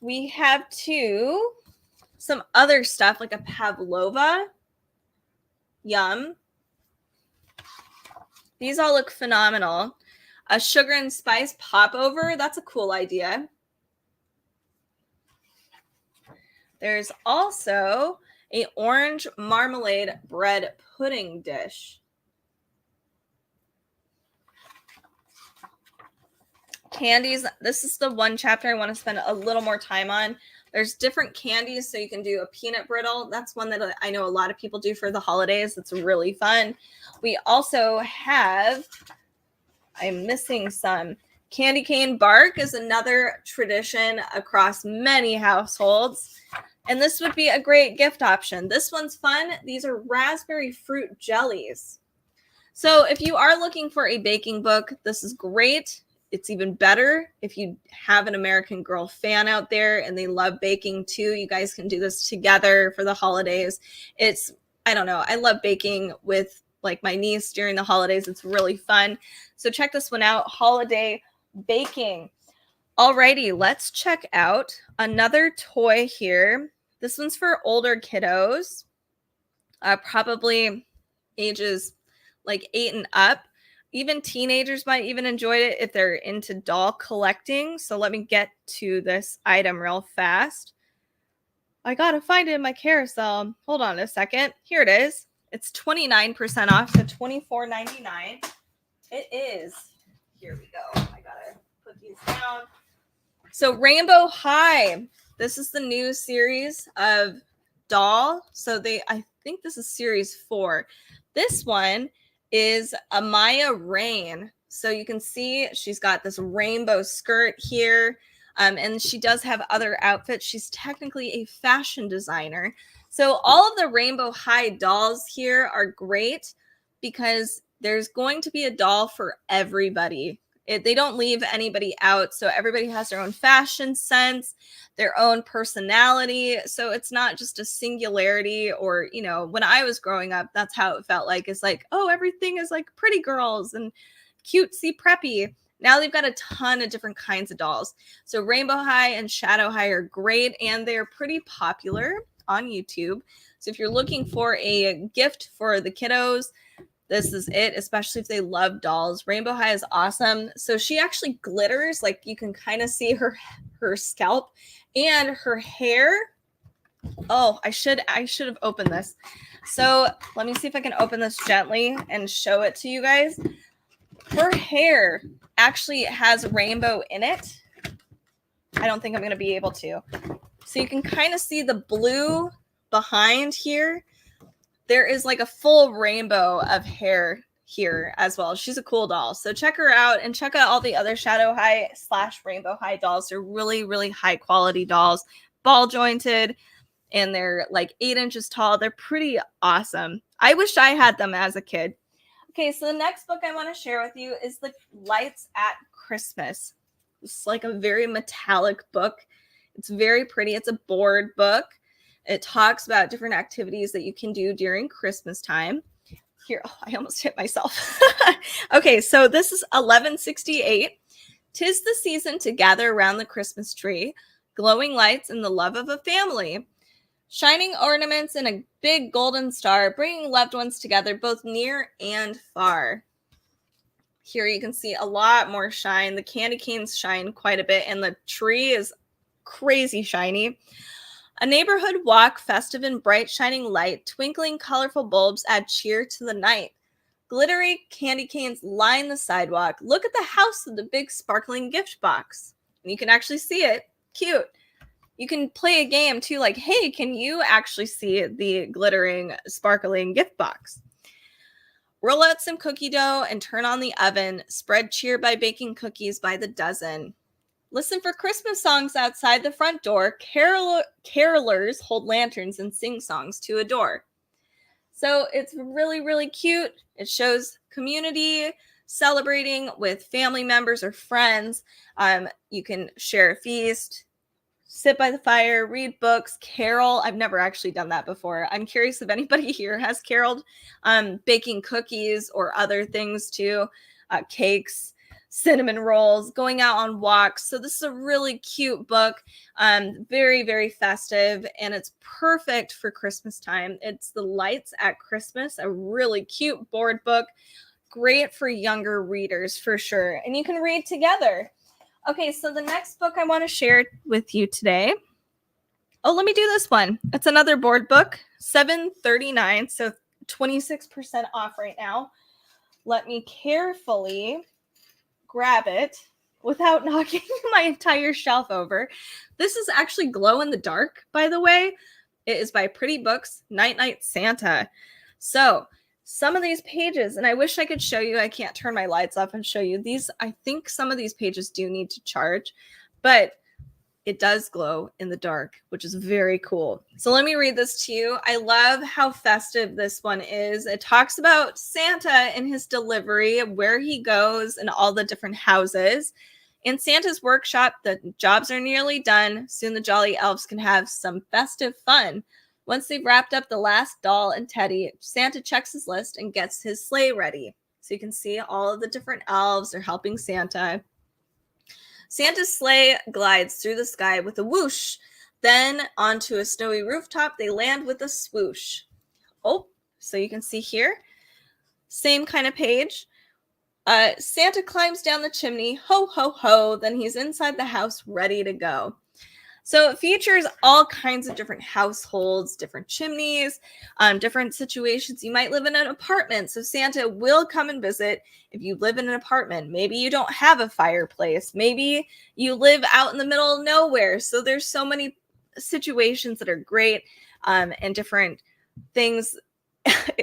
We have some other stuff like a pavlova. Yum. These all look phenomenal. A sugar and spice popover. That's a cool idea. There's also an orange marmalade bread pudding dish. Candies. This is the one chapter I want to spend a little more time on. There's different candies, so you can do a peanut brittle. That's one that I know a lot of people do for the holidays. It's really fun. We also have, I'm missing some, candy cane bark is another tradition across many households. And this would be a great gift option. This one's fun. These are raspberry fruit jellies. So if you are looking for a baking book, this is great. It's even better if you have an American Girl fan out there and they love baking too. You guys can do this together for the holidays. I don't know. I love baking with like my niece during the holidays. It's really fun. So check this one out, holiday baking. Alrighty, let's check out another toy here. This one's for older kiddos, probably ages like 8 and up. Even teenagers might even enjoy it if they're into doll collecting. So let me get to this item real fast. I gotta find it in my carousel. Hold on a second. Here it is. It's 29% off, so $24.99. It is. Here we go. I gotta put these down. So Rainbow High. This is the new series of doll. So I think this is series 4. This one is Amaya Rain. So you can see she's got this rainbow skirt here. And she does have other outfits. She's technically a fashion designer. So all of the Rainbow High dolls here are great because there's going to be a doll for everybody. They don't leave anybody out. So everybody has their own fashion sense, their own personality. So it's not just a singularity or, you know, when I was growing up, that's how it felt like. It's like, oh, everything is like pretty girls and cutesy preppy. Now they've got a ton of different kinds of dolls. So Rainbow High and Shadow High are great and they're pretty popular on YouTube. So if you're looking for a gift for the kiddos, this is it, especially if they love dolls. Rainbow High is awesome. So she actually glitters, like you can kind of see her scalp and her hair. Oh, I should have opened this. So let me see if I can open this gently and show it to you guys. Her hair actually has rainbow in it. I don't think I'm going to be able to. So you can kind of see the blue behind here. There is like a full rainbow of hair here as well. She's a cool doll. So check her out and check out all the other Shadow High / Rainbow High dolls. They're really, really high quality dolls, ball jointed, and they're like 8 inches tall. They're pretty awesome. I wish I had them as a kid. Okay, so the next book I want to share with you is The Lights at Christmas. It's like a very metallic book. It's very pretty. It's a board book. It talks about different activities that you can do during Christmas time. Here, oh, I almost hit myself. Okay, so this is 1168. 'Tis the season to gather around the Christmas tree. glowing lights and the love of a family. Shining ornaments and a big golden star, bringing loved ones together both near and far. Here you can see a lot more shine. The candy canes shine quite a bit, and the tree is crazy shiny. A neighborhood walk, festive in bright shining light, twinkling colorful bulbs add cheer to the night. Glittery candy canes line the sidewalk. Look at the house with the big sparkling gift box. And you can actually see it. Cute. You can play a game too, like, hey, can you actually see the glittering, sparkling gift box? Roll out some cookie dough and turn on the oven. Spread cheer by baking cookies by the dozen. Listen for Christmas songs outside the front door. Carolers hold lanterns and sing songs to adore. So it's really, really cute. It shows community celebrating with family members or friends. You can share a feast, sit by the fire, read books, carol. I've never actually done that before. I'm curious if anybody here has caroled. Baking cookies or other things too, cakes, cinnamon rolls, going out on walks. So this is a really cute book, very, very festive, and it's perfect for Christmas time. It's The Lights at Christmas, a really cute board book, great for younger readers for sure. And you can read together. Okay, so the next book I want to share with you today. Oh, let me do this one. It's another board book, $7.39, so 26% off right now. Let me carefully grab it without knocking my entire shelf over. This is actually Glow in the Dark, by the way. It is by Pretty Books, Night Night Santa. So some of these pages, and I wish I could show you, I can't turn my lights off and show you these. I think some of these pages do need to charge, but it does glow in the dark, which is very cool. So let me read this to you. I love how festive this one is. It talks about Santa and his delivery, where he goes, and all the different houses. In Santa's workshop, the jobs are nearly done. Soon the jolly elves can have some festive fun. Once they've wrapped up the last doll and teddy, Santa checks his list and gets his sleigh ready. So you can see all of the different elves are helping Santa. Santa's sleigh glides through the sky with a whoosh. Then onto a snowy rooftop, they land with a swoosh. Oh, so you can see here, same kind of page. Santa climbs down the chimney, ho, ho, ho. Then he's inside the house, ready to go. So it features all kinds of different households, different chimneys, different situations. You might live in an apartment, so Santa will come and visit if you live in an apartment. Maybe you don't have a fireplace. Maybe you live out in the middle of nowhere. So there's so many situations that are great, and different things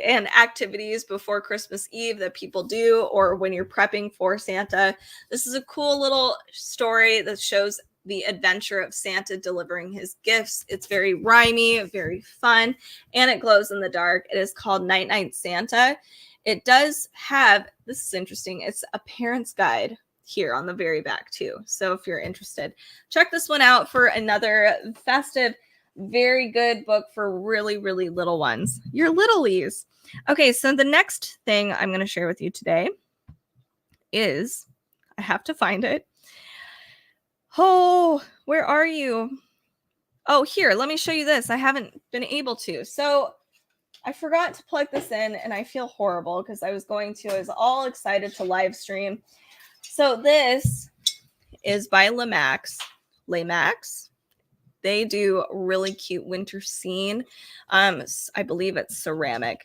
and activities before Christmas Eve that people do, or when you're prepping for Santa. This is a cool little story that shows the adventure of Santa delivering his gifts. It's very rhymey, very fun, and it glows in the dark. It is called Night Night Santa. It does have, this is interesting, it's a parent's guide here on the very back too. So if you're interested, check this one out for another festive, very good book for really, really little ones. Your littlies. Okay, so the next thing I'm going to share with you today is, I have to find it. Oh, where are you? Oh, here, let me show you this. I haven't been able to. So I forgot to plug this in, and I feel horrible because I was all excited to live stream. So this is by Lemax. They do really cute winter scene. I believe it's ceramic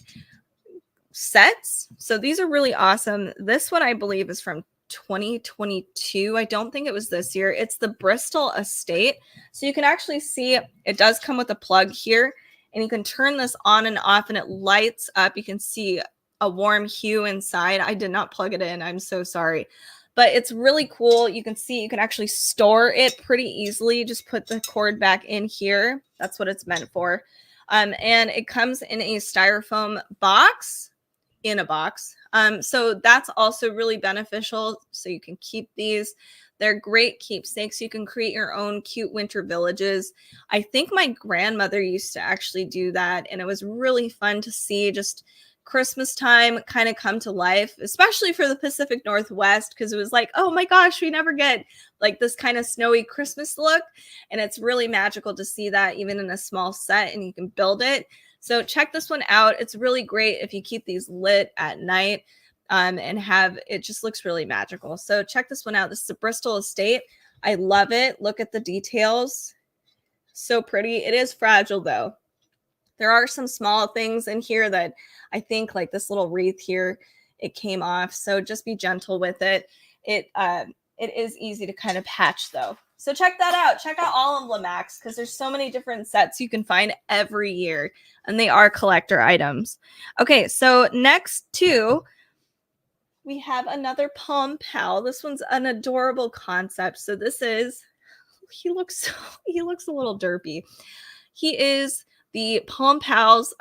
sets. So these are really awesome. This one I believe is from 2022. I don't think it was this year. It's the Bristol Estate. So you can actually see it does come with a plug here, and you can turn this on and off and it lights up. You can see a warm hue inside. I did not plug it in. I'm so sorry. But it's really cool. You can see you can actually store it pretty easily. Just put the cord back in here. That's what it's meant for. And it comes in a styrofoam box, so that's also really beneficial. So you can keep these. They're great keepsakes. You can create your own cute winter villages. I think my grandmother used to actually do that, and it was really fun to see just Christmas time kind of come to life, especially for the Pacific Northwest, because it was like, oh my gosh, we never get like this kind of snowy Christmas look. And it's really magical to see that even in a small set, and you can build it. So check this one out. It's really great if you keep these lit at night and have it just looks really magical. So check this one out. This is a Bristol Estate. I love it. Look at the details. So pretty. It is fragile though. There are some small things in here that I think, like this little wreath here, it came off. So just be gentle with it. It is easy to kind of patch though. So check that out. Check out all of Lemax because there's so many different sets you can find every year, and they are collector items. Okay, so next to we have another Palm Pal. This one's an adorable concept. So this is, he looks a little derpy. He is the Palm Pals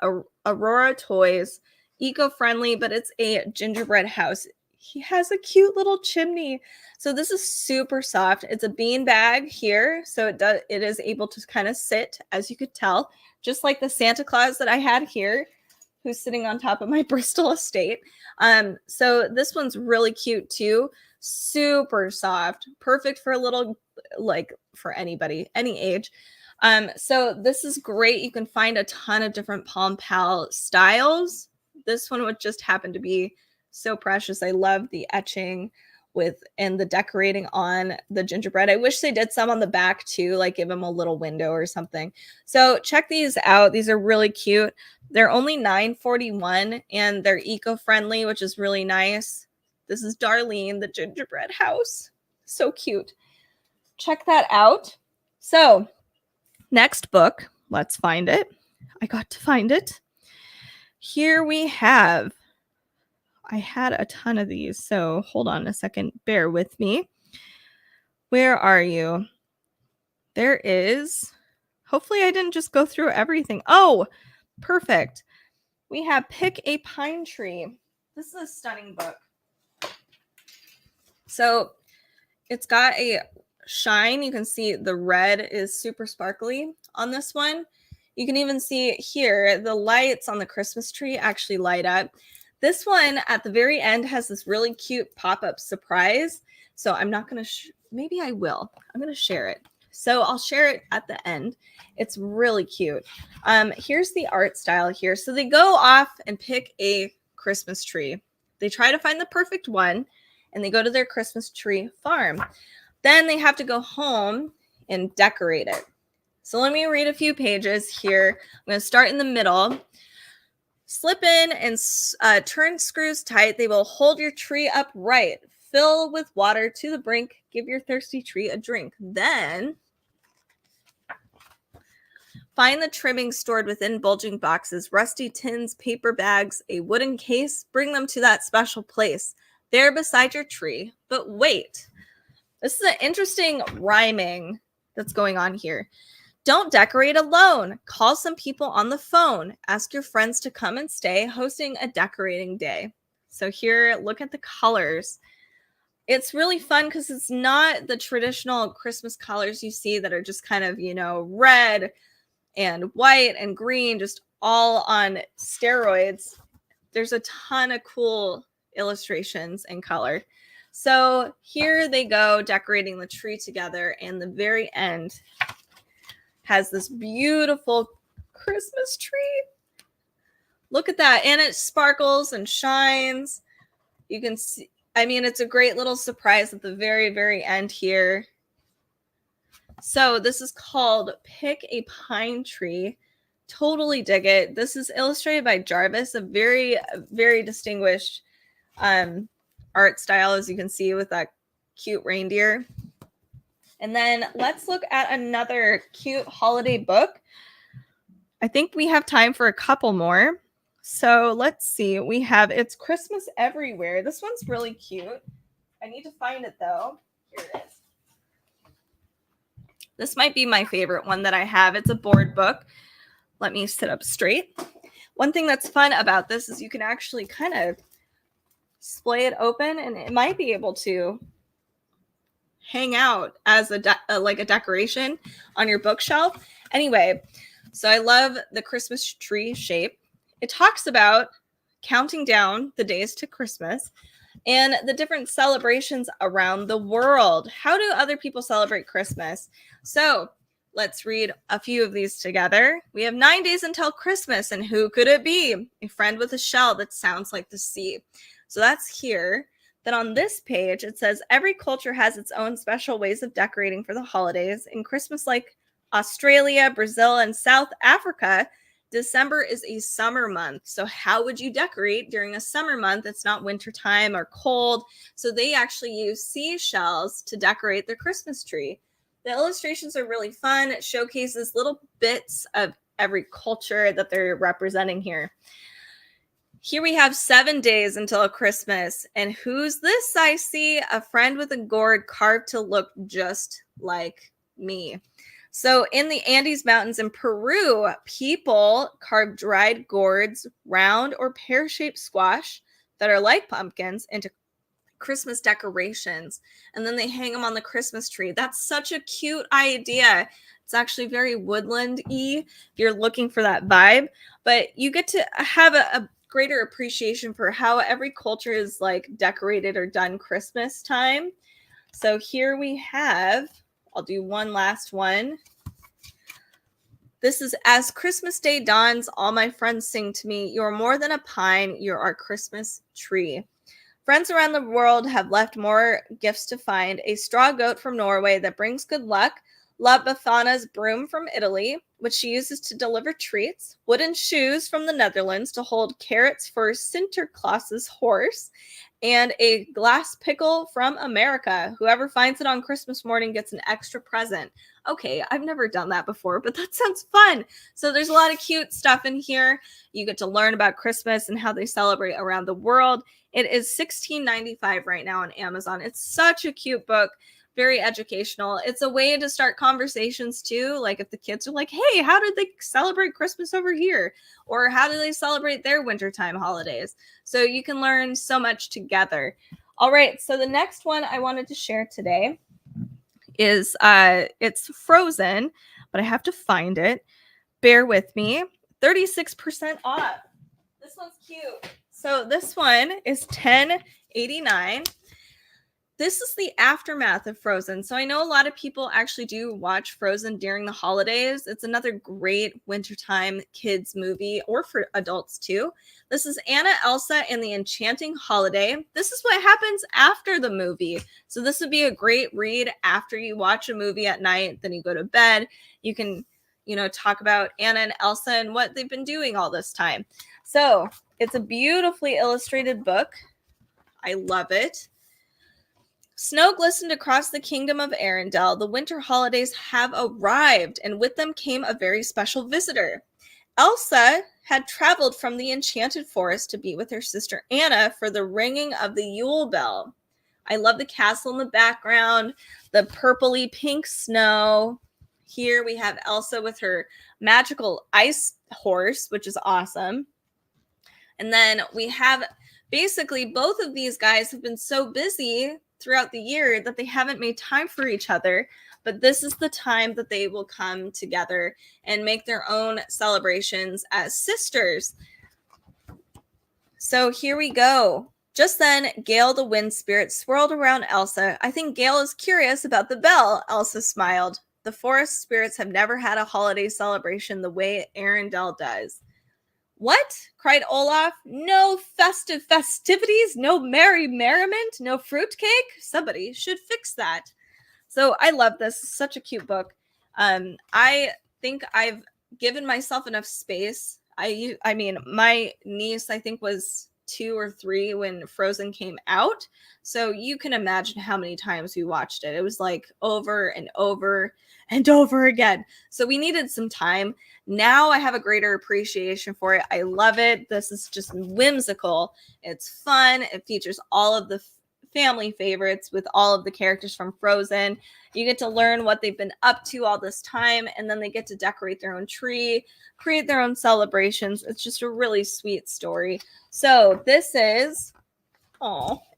Aurora Toys, eco-friendly, but it's a gingerbread house. He has a cute little chimney. So this is super soft. It's a bean bag here. So it is able to kind of sit, as you could tell, just like the Santa Claus that I had here, who's sitting on top of my Bristol Estate. So this one's really cute too. Super soft, perfect for a little, like for anybody, any age. So this is great. You can find a ton of different Palm Pal styles. This one would just happen to be so precious. I love the etching and the decorating on the gingerbread. I wish they did some on the back too, like give them a little window or something. So check these out. These are really cute. They're only $9.41 and they're eco-friendly, which is really nice. This is Darlene, the gingerbread house. So cute. Check that out. So next book, let's find it. I got to find it. Here we have, I had a ton of these, so hold on a second. Bear with me. Where are you? There is, hopefully I didn't just go through everything. Oh, perfect. We have Pick a Pine Tree. This is a stunning book. So it's got a shine. You can see the red is super sparkly on this one. You can even see here the lights on the Christmas tree actually light up. This one at the very end has this really cute pop-up surprise. So I'm not going to, maybe I will. I'm going to share it. So I'll share it at the end. It's really cute. Here's the art style here. So they go off and pick a Christmas tree. They try to find the perfect one and they go to their Christmas tree farm. Then they have to go home and decorate it. So let me read a few pages here. I'm going to start in the middle. Slip in and turn screws tight. They will hold your tree upright. Fill with water to the brink. Give your thirsty tree a drink. Then find the trimmings stored within bulging boxes, rusty tins, paper bags, a wooden case. Bring them to that special place there beside your tree. But wait, this is an interesting rhyming that's going on here. Don't decorate alone. Call some people on the phone. Ask your friends to come and stay, hosting a decorating day. So here, look at the colors. It's really fun because it's not the traditional Christmas colors you see that are just kind of, red and white and green, just all on steroids. There's a ton of cool illustrations and color. So here they go decorating the tree together, and the very end has this beautiful Christmas tree. Look at that. And it sparkles and shines. You can see, it's a great little surprise at the very, very end here. So this is called Pick a Pine Tree. Totally dig it. This is illustrated by Jarvis, a very, very distinguished art style, as you can see with that cute reindeer. And then let's look at another cute holiday book. I think we have time for a couple more. So let's see. We have It's Christmas Everywhere. This one's really cute. I need to find it though. Here it is. This might be my favorite one that I have. It's a board book. Let me sit up straight. One thing that's fun about this is you can actually kind of splay it open and it might be able to hang out as a decoration on your bookshelf. Anyway, so I love the Christmas tree shape. It talks about counting down the days to Christmas and the different celebrations around the world. How do other people celebrate Christmas? So let's read a few of these together. We have 9 days until Christmas, and who could it be? A friend with a shell that sounds like the sea. So that's here. Then on this page, it says every culture has its own special ways of decorating for the holidays. In Christmas, like Australia, Brazil, and South Africa, December is a summer month. So how would you decorate during a summer month? It's not wintertime or cold. So they actually use seashells to decorate their Christmas tree. The illustrations are really fun. It showcases little bits of every culture that they're representing here. Here we have 7 days until Christmas. And who's this I see? A friend with a gourd carved to look just like me. So in the Andes Mountains in Peru, people carve dried gourds, round or pear-shaped squash that are like pumpkins, into Christmas decorations. And then they hang them on the Christmas tree. That's such a cute idea. It's actually very woodland-y if you're looking for that vibe. But you get to have a greater appreciation for how every culture is like decorated or done Christmas time. So here we have, I'll do one last one. This is as Christmas Day dawns, all my friends sing to me, you're more than a pine, you're our Christmas tree. Friends around the world have left more gifts to find. A straw goat from Norway that brings good luck. La Befana's broom from Italy, which she uses to deliver treats. Wooden shoes from the Netherlands to hold carrots for Sinterklaas's horse. And a glass pickle from America. Whoever finds it on Christmas morning gets an extra present. Okay, I've never done that before, but that sounds fun. So there's a lot of cute stuff in here. You get to learn about Christmas and how they celebrate around the world. It is $16.95 right now on Amazon. It's such a cute book. Very educational. It's a way to start conversations too. Like if the kids are like, hey, how did they celebrate Christmas over here? Or how do they celebrate their wintertime holidays? So you can learn so much together. All right. So the next one I wanted to share today is it's Frozen, but I have to find it. Bear with me. 36% off. This one's cute. So this one is $10.89. This is the aftermath of Frozen. So I know a lot of people actually do watch Frozen during the holidays. It's another great wintertime kids movie, or for adults too. This is Anna, Elsa, and the Enchanting Holiday. This is what happens after the movie. So this would be a great read after you watch a movie at night, then you go to bed. You can, talk about Anna and Elsa and what they've been doing all this time. So it's a beautifully illustrated book. I love it. Snow glistened across the kingdom of Arendelle. The winter holidays have arrived, and with them came a very special visitor. Elsa had traveled from the enchanted forest to be with her sister Anna for the ringing of the Yule bell. I love the castle in the background, the purpley pink snow. Here we have Elsa with her magical ice horse, which is awesome. And then we have basically both of these guys have been so busy throughout the year that they haven't made time for each other, but this is the time that they will come together and make their own celebrations as sisters. So here we go. Just then, Gale the wind spirit swirled around Elsa. I think Gale is curious about the bell, Elsa smiled. The forest spirits have never had a holiday celebration the way Arendelle does. What? Cried Olaf. No festive festivities, no merry merriment, no fruitcake? Somebody should fix that. So I love this. Such a cute book. I think I've given myself enough space. I mean, my niece, I think, was 2 or 3 when Frozen came out. So you can imagine how many times we watched it. It was like over and over and over again. So we needed some time. Now I have a greater appreciation for it. I love it. This is just whimsical. It's fun. It features all of the family favorites with all of the characters from Frozen. You get to learn what they've been up to all this time, and then they get to decorate their own tree, create their own celebrations. It's just a really sweet story. So this is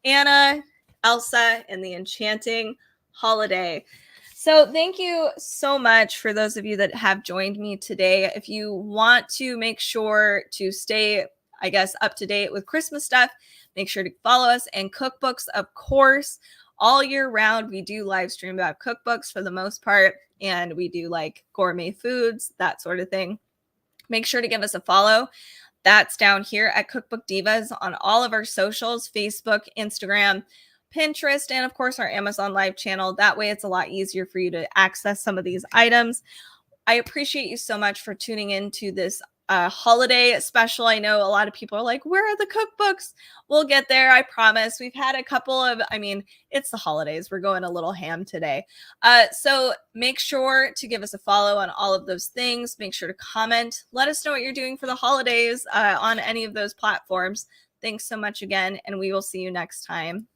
Anna, Elsa, and the Enchanting Holiday. So thank you so much for those of you that have joined me today. If you want to make sure to stay I guess, up to date with Christmas stuff, make sure to follow us. And cookbooks, of course, all year round. We do live stream about cookbooks for the most part, and we do like gourmet foods, that sort of thing. Make sure to give us a follow. That's down here at Cookbook Divas on all of our socials, Facebook, Instagram, Pinterest, and of course our Amazon Live channel. That way it's a lot easier for you to access some of these items. I appreciate you so much for tuning into this holiday special. I know a lot of people are like, where are the cookbooks? We'll get there, I promise. We've had a couple of, it's the holidays. We're going a little ham today. So make sure to give us a follow on all of those things. Make sure to comment. Let us know what you're doing for the holidays on any of those platforms. Thanks so much again, and we will see you next time.